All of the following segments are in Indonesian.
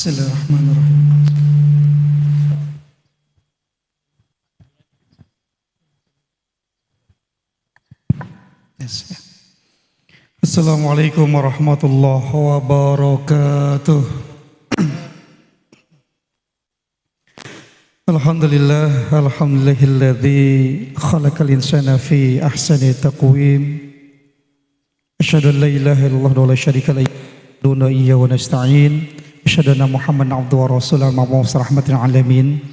Bismillahirrahmanirrahim. Yes, ya. Assalamualaikum warahmatullahi wabarakatuh. Alhamdulillahilladzi khalaqal insana fi ahsani taqwim. Asyhadu an la ilaha illallah wa la syarika lahu wa iyyahu nasta'in. Asyhadu anna Muhammadan abduhu wa rasuluhu mab'uts rahmatan lil alamin.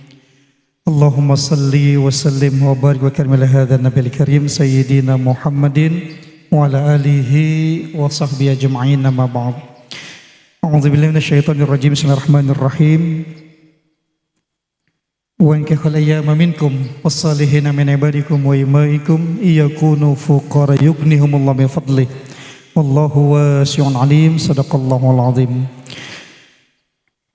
Allahumma salli wa sallim wa barik wa karim ala hadzal nabiyil karim sayyidina Muhammadin wa ala alihi wa sahbihi ajma'in, amma ba'd. A'udzu billahi minasyaitonir rajim. Bismillahirrahmanirrahim. Wa ankihul ayyama minkum was-salihina min ibadikum wa imaikum iyakunu fuqara yughnihumullahu min fadlih wallahu wasi'un alim. Sadaqallahul azim.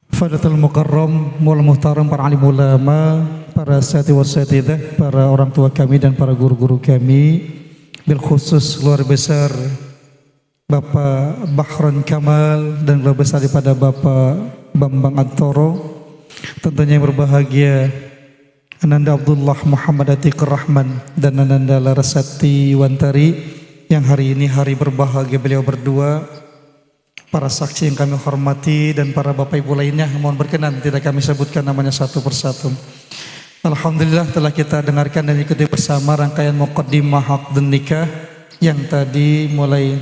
Fadatul mukarram wal muhtaram, para alim ulama, para sati wasatidah, para orang tua kami dan para guru-guru kami, bil khusus luar besar Bapak Bahron Kamal dan luar besar daripada Bapak Bambang Antoro. Tentunya yang berbahagia Ananda Abdullah Muhammad Atiqur Rahman dan Ananda Larasati Wantari, yang hari ini hari berbahagia beliau berdua. Para saksi yang kami hormati dan para bapak ibu lainnya, mohon berkenan tidak kami sebutkan namanya satu persatu. Alhamdulillah telah kita dengarkan dan ikuti bersama rangkaian muqaddimah akad nikah yang tadi mulai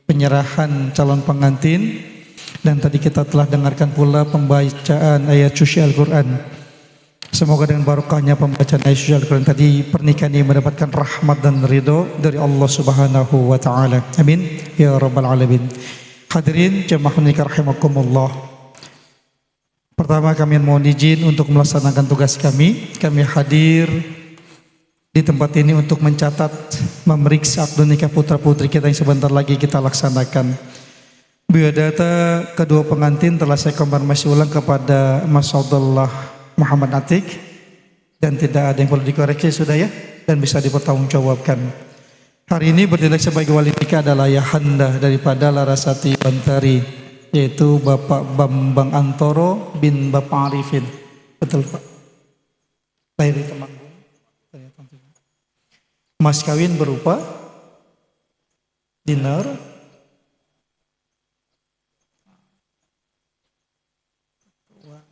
penyerahan calon pengantin, dan tadi kita telah dengarkan pula pembacaan ayat suci Al-Quran. Semoga dengan barokahnya pembacaan ayat suci Al-Quran tadi, pernikahan ini mendapatkan rahmat dan ridho dari Allah Subhanahu wa Ta'ala. Amin ya rabbal alamin. Hadirin jemaah nikah rahimakumullah. Pertama kami mohon izin untuk melaksanakan tugas kami. Kami hadir di tempat ini untuk mencatat, memeriksa akad nikah putra putri kita yang sebentar lagi kita laksanakan. Biodata kedua pengantin telah saya konfirmasi ulang kepada Mas Abdullah Muhammad Atiq, dan tidak ada yang perlu dikoreksi sudah ya, dan bisa dipertanggungjawabkan. Hari ini bertindak sebagai wali nikah adalah ayahanda daripada Larasati Bantari, yaitu Bapak Bambang Antoro bin Bapak Arifin. Betul Pak? Lahir di Temanggung. Mas kawin berupa dinar,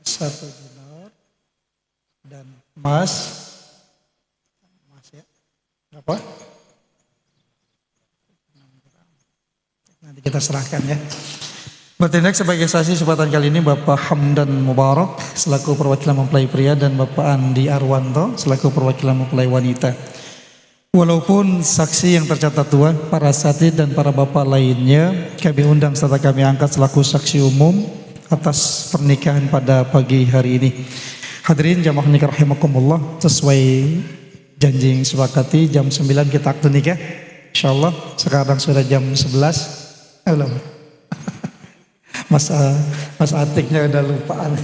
satu dinar, dan emas ya berapa? Nanti kita serahkan ya. Bertindak sebagai saksi kesempatan kali ini Bapak Hamdan Mubarak selaku perwakilan mempelai pria dan Bapak Andi Arwanto selaku perwakilan mempelai wanita. Walaupun saksi yang tercatat tua, para satid dan para bapak lainnya kami undang serta kami angkat selaku saksi umum atas pernikahan pada pagi hari ini. Hadirin jamaah nikah rahimakumullah, sesuai janji yang sepakati jam 9 kita akad nikah. Insyaallah sekarang sudah jam 11. Belum. Mas Atiknya udah lupaan.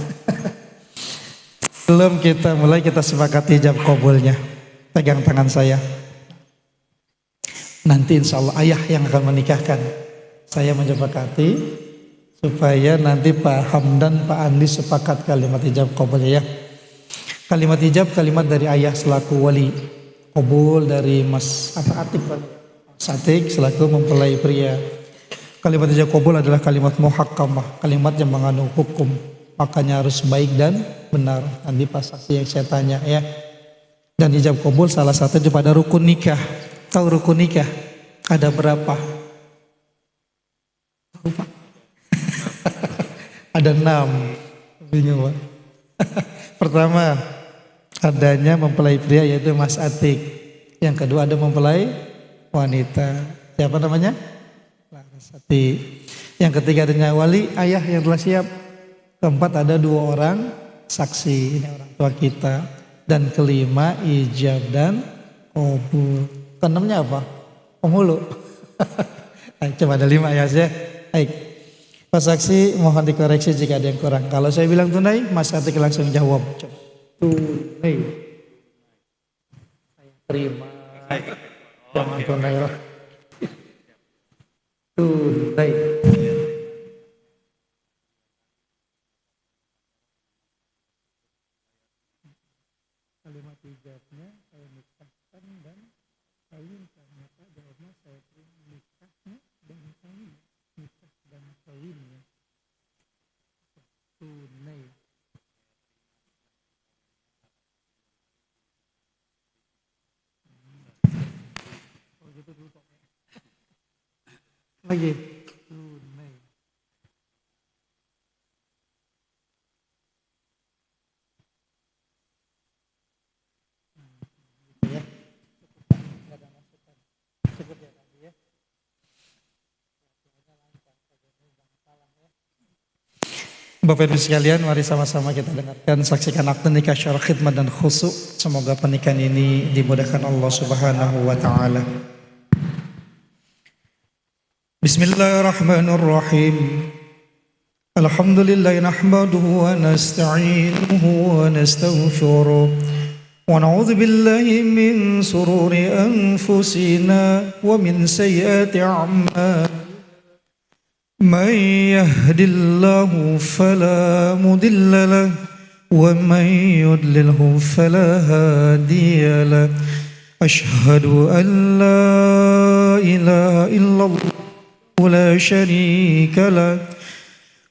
Belum kita mulai, kita sepakati jam qabulnya. Pegang tangan saya. Nanti insya Allah ayah yang akan menikahkan. Saya menyepakati supaya nanti Pak Hamdan, Pak Andi sepakat kalimat ijab qabulnya ya. Kalimat ijab kalimat dari ayah selaku wali, qabul dari Mas Atik, Mas Atik selaku mempelai pria. Kalimat ijab qabul adalah kalimat muhakkamah, kalimat yang mengandung hukum, makanya harus baik dan benar. Nanti pas saksi yang saya tanya ya. Dan ijab qabul salah satu daripada rukun nikah. Tahu rukun nikah ada berapa? Tahu Pak? Ada 6. Bingung Pak. Pertama, adanya mempelai pria yaitu Mas Atik. Yang kedua ada mempelai wanita. Siapa namanya? Larasati. Yang ketiga adanya wali ayah yang telah siap. Keempat ada 2 orang saksi, ini orang tua kita. Dan kelima ijab dan qabul. Keenamnya apa? Penghulu. Coba ada 5 ya saya. Baik. Pak saksi mohon dikoreksi jika ada yang kurang. Kalau saya bilang tunai, Mas Atik langsung jawab. Coba. Tunai. Saya terima. Jangan tunai lah. Tunai. kalimat ijabnya saya nikahkan dan kawinkan. Maka jawabnya saya terima nikahnya dan kawin. Nikah dan kawinnya. Tunai. Oh gitu dulu Pak. Lagi. Tunai. Ya. Enggak ada masukan. Cukup ya tadi ya. Bapak Ibu sekalian, mari sama-sama kita dengarkan, saksikan akte nikah syara khidmat dan khusyuk. Semoga pernikahan ini dimudahkan Allah Subhanahu wa taala. Bismillahirrahmanirrahim. Alhamdulillah nahmaduhu wa nasta'inuhu wa nastaghfiruh. Wa na'udzu billahi min sururi anfusina wa min sayyiati a'malina. من يهد الله فلا مضل له ومن يضلله فلا هادي له أشهد أن لا إله إلا الله لا شريك له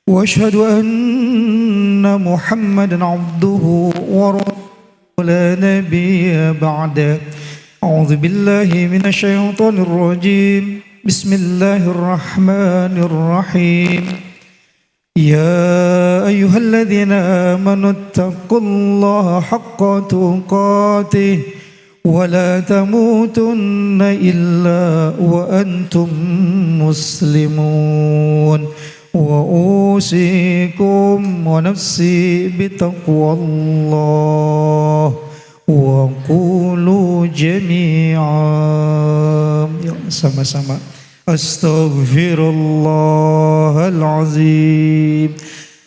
وأشهد أن محمدا عبده ورسوله لا نبي بعده أعوذ بالله من الشيطان الرجيم بسم الله الرحمن الرحيم يا أيها الذين آمنوا اتقوا الله حق تقاته ولا تموتن إلا وأنتم مسلمون وأوصيكم ونفسي بتقوى الله وقولوا جميعا sama-sama Astaghfirullahalazim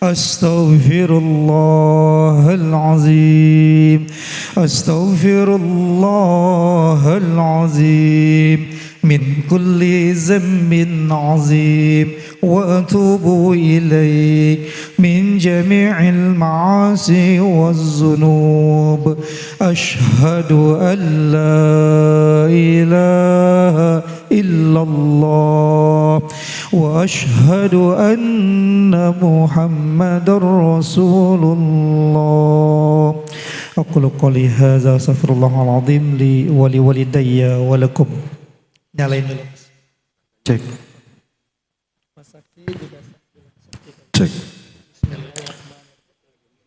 Astaghfirullahalazim Astaghfirullahalazim min kulli zambin azim wa atubu ilaik min jami'il ma'asi waz-zunub ashhadu an la ilaha illallah wa ashhadu anna muhammadar rasulullah. Aqulu qouli hadza astaghfirullahal azim li wa li walidayya wa lakum. Nyalain dulu. Cek. Cek.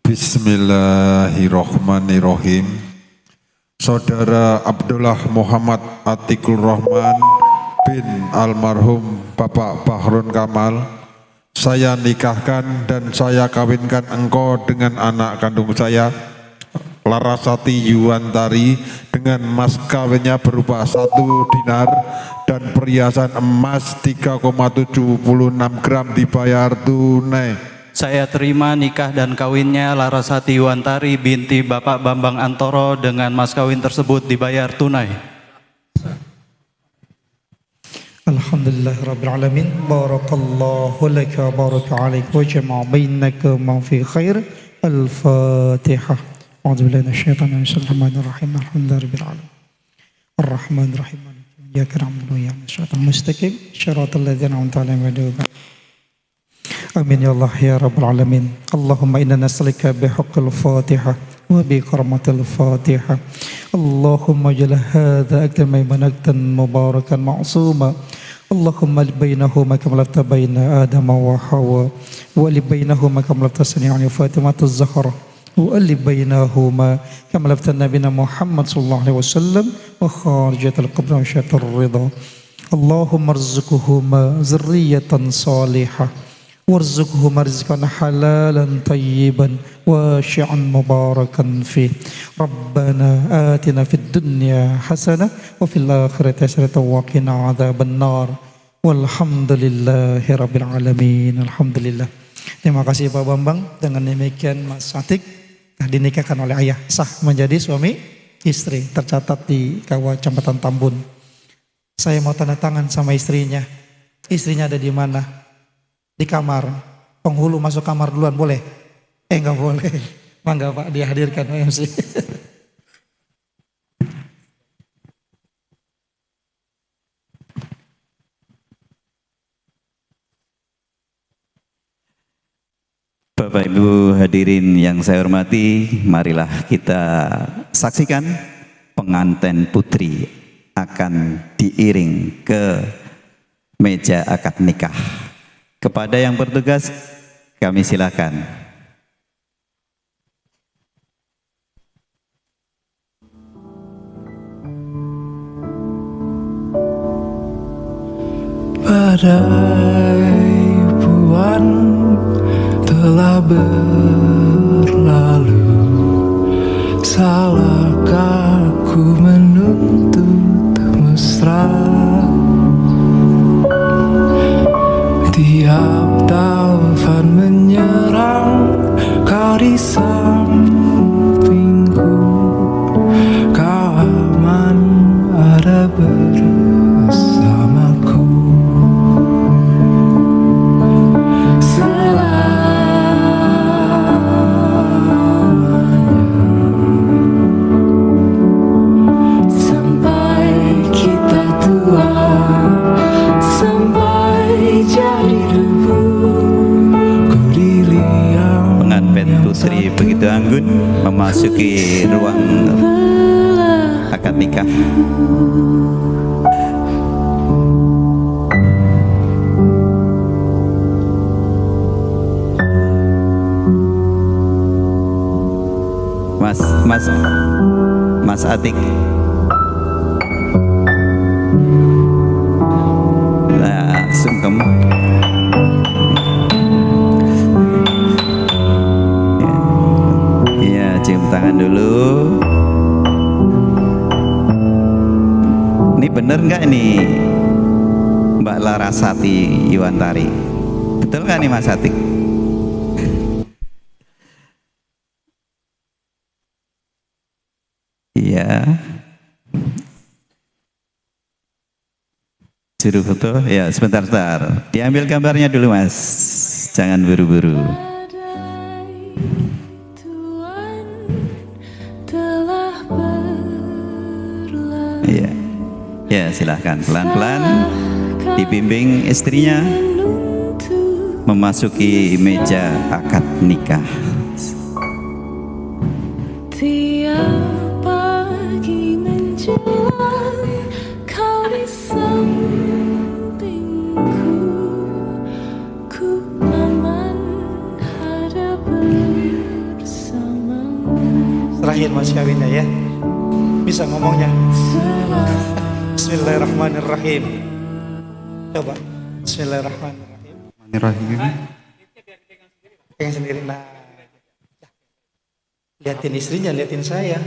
Bismillahirrahmanirrahim. Saudara Abdullah Muhammad Atikul Rahman bin almarhum Bapak Bahrun Kamal, saya nikahkan dan saya kawinkan engkau dengan anak kandung saya, Larasati Yuwantari, dengan mas kawinnya berupa 1 dinar dan perhiasan emas 3,76 gram dibayar tunai. Saya terima nikah dan kawinnya Larasati Yuwantari binti Bapak Bambang Antoro dengan mas kawin tersebut dibayar tunai. Alhamdulillah Rabbil Alamin. Barakallahu laka baraka alaik wa jama'a bainaka ma fi khair. Al-Fatihah. أعوذ بالله من الشيطان الرجيم الحمد لله رب العالمين الرحمن الرحيم إياك نعبد وإياك نستعين المستقيم صراط الذين أنعمت عليهم آمين يا الله يا رب العالمين اللهم إنا نسألك بحق الفاتحة وبكرمة الفاتحة اللهم اجعل هذا أكل ميمنة مباركا معصوما اللهم بينهما كما لفت بين آدم وحواء ولبينهما كما لفت سنيع فاطمة الزهرة وألف بينهما كما لفت نبينا محمد صلى الله عليه وسلم وخارجة القبر وشات الرضا اللهم ارزقهما ذرية صالحة وارزقهما رزقا حلالا طيبا واسعا مباركا فيه ربنا آتنا في الدنيا حسنة وفي الآخرة حسنة وقنا عذاب النار والحمد لله رب العالمين. Alhamdulillah. Terima kasih Pak Bambang. Dengan demikian Mas Atik dinikahkan oleh ayah, sah menjadi suami istri, tercatat di KUA Kecamatan Tambun. Saya mau tanda tangan sama istrinya. Istrinya ada di mana? Di kamar. Penghulu masuk kamar duluan boleh? Enggak boleh. Mangga Pak dihadirkan MC. Bapak Ibu hadirin yang saya hormati, marilah kita saksikan pengantin putri akan diiring ke meja akad nikah. Kepada yang bertugas, kami silakan. Badai buan telah berlalu, salahkah ku menuntut mesra? Tiap taufan menyerang, kau di sampingku, kau aman ada bersamaku. Putri begitu anggun memasuki ruang akad nikah. Mas Atik. Nah, sungkem. Cium tangan dulu. Ini bener nggak ini Mbak Larasati Yuwantari? Betul nggak nih Mas Atik? Iya. Suruh foto? Ya sebentar. Diambil gambarnya dulu Mas. Jangan buru-buru. Ya silahkan pelan-pelan dibimbing istrinya memasuki meja akad nikah. Tiap pagi menjelang kau di sampingku, ku aman ada bersamamu. Terakhir mas kawinnya ya, bisa ngomongnya. Bismillahirrahmanirrahim. Coba. Bismillahirrahmanirrahim. Pegang sendiri. Nah, liatin istrinya, liatin saya.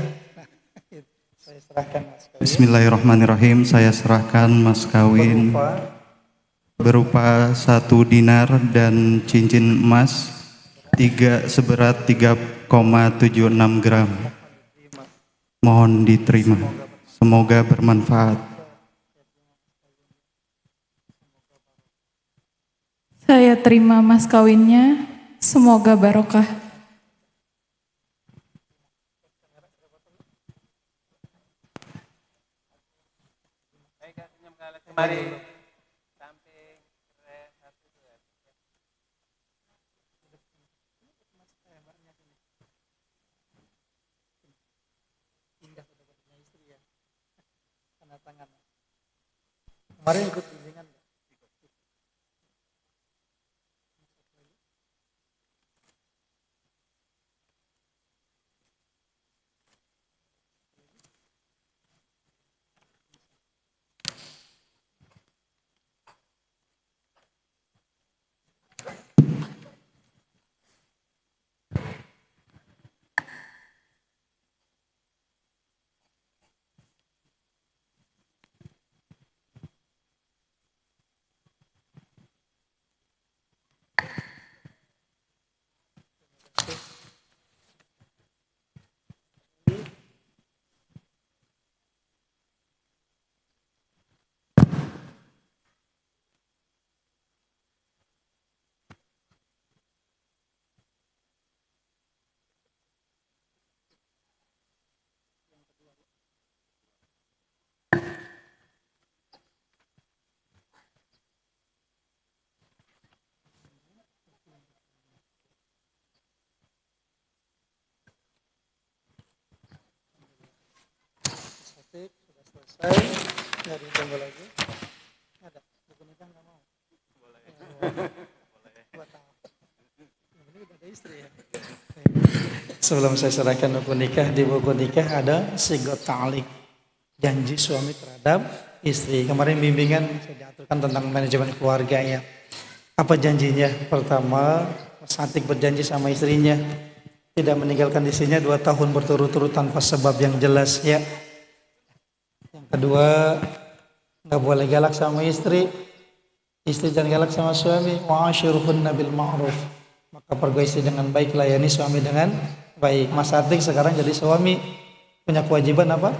Saya serahkan mas kawin. Bismillahirrahmanirrahim. Saya serahkan mas kawin berupa 1 dinar dan cincin emas seberat 3,76 gram. Mohon diterima. Semoga bermanfaat. Saya terima mas kawinnya, semoga barokah. Kemarin ikut bimbingan. Plastik sudah selesai. Nggak ditunggu lagi. Ada buku nikah nggak mau? Boleh. Buat apa? Ini udah ada istri ya. Sebelum saya serahkan buku nikah, di buku nikah ada sigot ta'liq, janji suami terhadap istri. Kemarin bimbingan saya diaturkan tentang manajemen keluarga ya. Apa janjinya? Pertama, Mas Atik berjanji sama istrinya tidak meninggalkan istrinya 2 tahun berturut-turut tanpa sebab yang jelas ya. Yang kedua, nggak boleh galak sama istri. Istri jangan galak sama suami. Wa'ashiruhunna bil ma'ruf. Maka pergaulan istri dengan baik, layani suami dengan baik. Mas Atik sekarang jadi suami, punya kewajiban apa?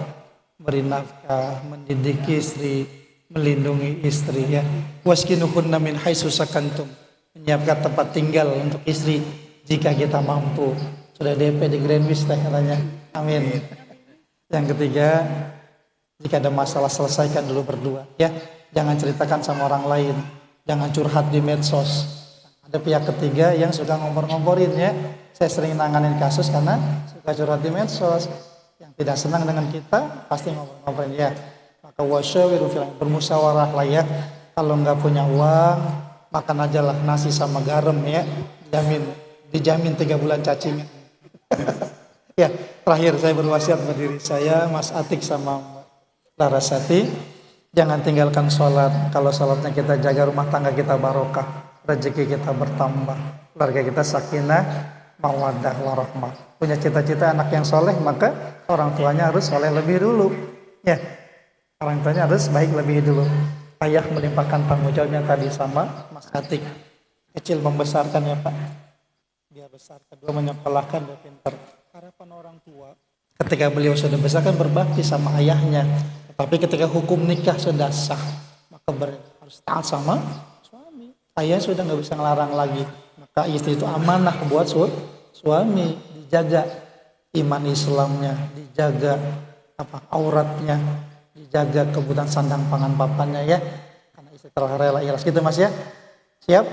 Beri nafkah, mendidik istri, melindungi istri ya. Waskinuhunna min haitsu sakantum. Menyiapkan tempat tinggal untuk istri jika kita mampu. Sudah DP di Grand Vista katanya. Amin. Yang ketiga, jika ada masalah selesaikan dulu berdua ya. Jangan ceritakan sama orang lain. Jangan curhat di medsos. Ada pihak ketiga yang suka ngompor-ngomporin ya. Saya sering nanganin kasus karena suka curhat di medsos. Yang tidak senang dengan kita pasti ngobrol-ngobrolin ya. Maka wasyawiru fil amr, bermusyawarah lah ya. Kalau nggak punya uang, makan aja lah nasi sama garam ya. Dijamin 3 bulan cacing. Ya, terakhir saya berwasiat buat diri saya, Mas Atik sama Mbak Larasati, jangan tinggalkan sholat. Kalau sholatnya kita jaga, rumah tangga kita barokah, rezeki kita bertambah, keluarga kita sakinah, mawaddah warahmah. Punya cita-cita anak yang soleh, maka orang tuanya harus soleh lebih dulu. Ya, orang tuanya harus baik lebih dulu. Ayah melimpahkan tanggung jawabnya tadi sama Mas Atik. Kecil membesarkan ya Pak. Dia besar, kedua menyekolahkan, dia pintar. Harapan orang tua ketika beliau sudah besar kan berbakti sama ayahnya. Tapi ketika hukum nikah sudah sah, maka harus taat sama suami. Ayah sudah nggak bisa ngelarang lagi. Maka istri itu amanah buat suami, dijaga iman Islamnya, dijaga auratnya, dijaga kebutuhan sandang pangan papannya ya. Karena istri telah rela ikhlas gitu Mas ya. Siap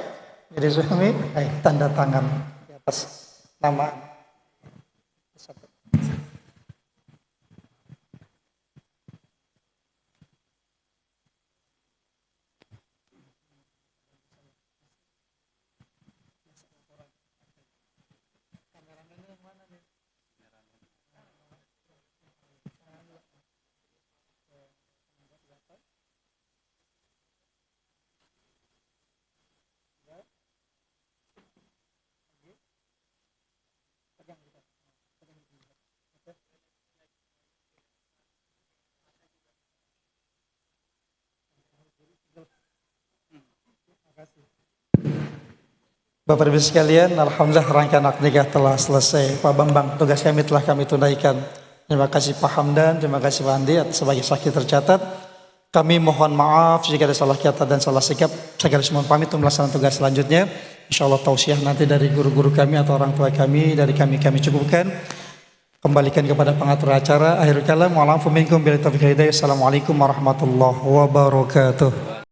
jadi suami? Ayo tanda tangan di atas nama. Bapak Ibu sekalian, alhamdulillah rangkaian akad nikah telah selesai. Pak Bambang, tugas kami telah kami tunaikan. Terima kasih Pak Hamdan, terima kasih Pak Andi sebagai saksi tercatat. Kami mohon maaf jika ada salah kata dan salah sikap. Saya mohon pamit untuk melaksanakan tugas selanjutnya. Insyaallah tausiah nanti dari guru-guru kami atau orang tua kami, dari kami cukupkan. Kembalikan kepada pengatur acara. Akhirul kalam, wa'alaikum minkum bil taufiq hidayah. Assalamualaikum warahmatullahi wabarakatuh.